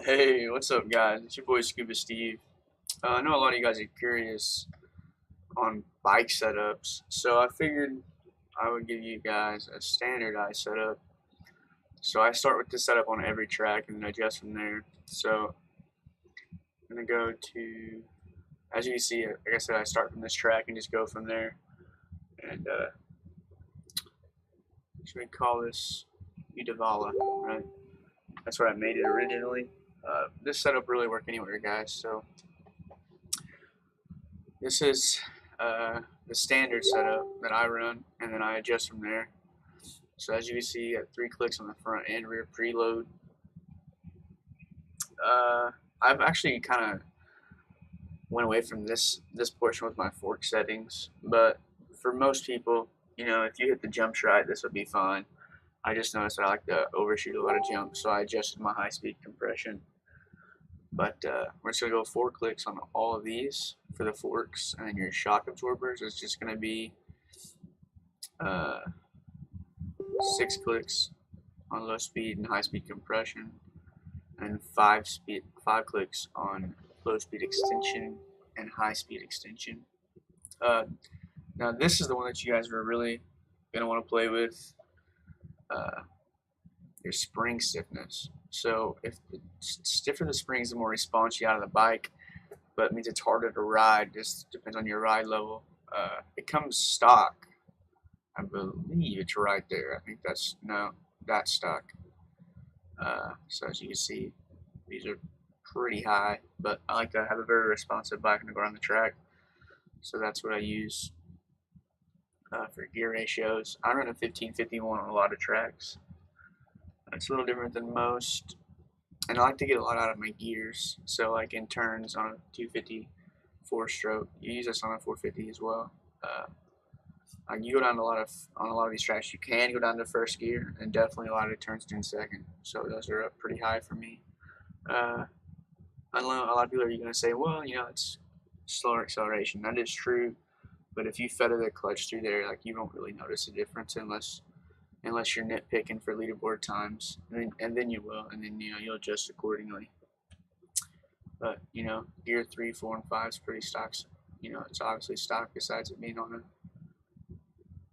Hey, what's up, guys? It's your boy ScubaSteve. I know a lot of you guys are curious on bike setups, so I figured I would give you guys a standardized setup. So I start with the setup on every track and then adjust from there. So I'm gonna go to, as you can see, like I said, I start from this track and just go from there. And should we call this Udavala, right? That's what I made it originally. This setup really work anywhere, guys. So this is the standard setup that I run, and then I adjust from there. So as you can see, I got 3 clicks on the front and rear preload. I've actually kind of went away from this portion with my fork settings, but for most people, you know, if you hit the jumps right, this would be fine. I just noticed that I like to overshoot a lot of jumps, so I adjusted my high-speed compression. But we're just going to go 4 clicks on all of these for the forks, and then your shock absorbers is just going to be 6 clicks on low speed and high speed compression, and 5 clicks on low speed extension and high speed extension. Now this is the one that you guys are really going to want to play with, your spring stiffness. So if the stiffer the springs, the more response you get out of the bike, but it means it's harder to ride. Just depends on your ride level. It comes stock. I believe it's right there. I think that's stock. So as you can see, these are pretty high, but I like to have a very responsive bike to go around the track. So that's what I use for gear ratios. I run a 1551 on a lot of tracks. It's a little different than most, and I like to get a lot out of my gears. So like in turns on a 250 4-stroke, you use this on a 450 as well. You go down to on a lot of these tracks. You can go down to first gear, and definitely a lot of the turns to in second. So those are up pretty high for me. I know a lot of people are going to say, well, you know, it's slower acceleration. That is true, but if you feather the clutch through there, like, you don't really notice a difference unless you're nitpicking for leaderboard times, and then you will, and then, you know, you'll adjust accordingly. But, you know, gear 3, 4, and 5 is pretty stock. You know, it's obviously stock besides it being on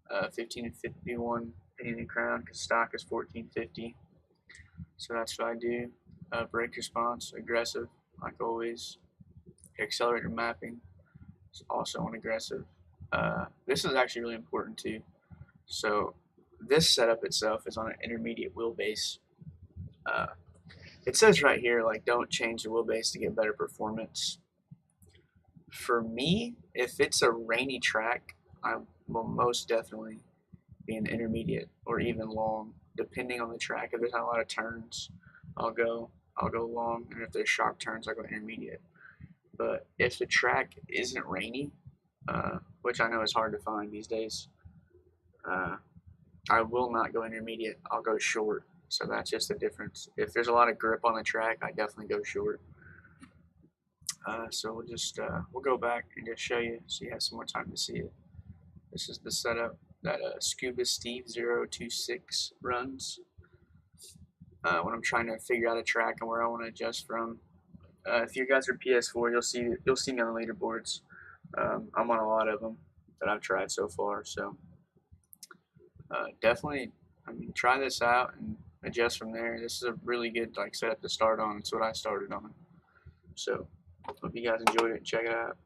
a 1551 Pinion and Crown, because stock is 1450. So that's what I do. Brake response, aggressive, like always. Accelerator mapping is also on aggressive. This is actually really important too. So this setup itself is on an intermediate wheelbase. It says right here, like, don't change the wheelbase to get better performance. For me, if it's a rainy track, I will most definitely be an intermediate or even long, depending on the track. If there's not a lot of turns, I'll go long, and if there's sharp turns, I'll go intermediate. But if the track isn't rainy, which I know is hard to find these days, I will not go intermediate. I'll go short. So that's just the difference. If there's a lot of grip on the track, I definitely go short. So we'll go back and just show you so you have some more time to see it. This is the setup that ScubaSteve 026 runs when I'm trying to figure out a track and where I want to adjust from. If you guys are PS4, you'll see me on the leaderboards. I'm on a lot of them that I've tried so far. So definitely, I mean, try this out and adjust from there. This is a really good setup to start on. It's what I started on. So hope you guys enjoyed it and check it out.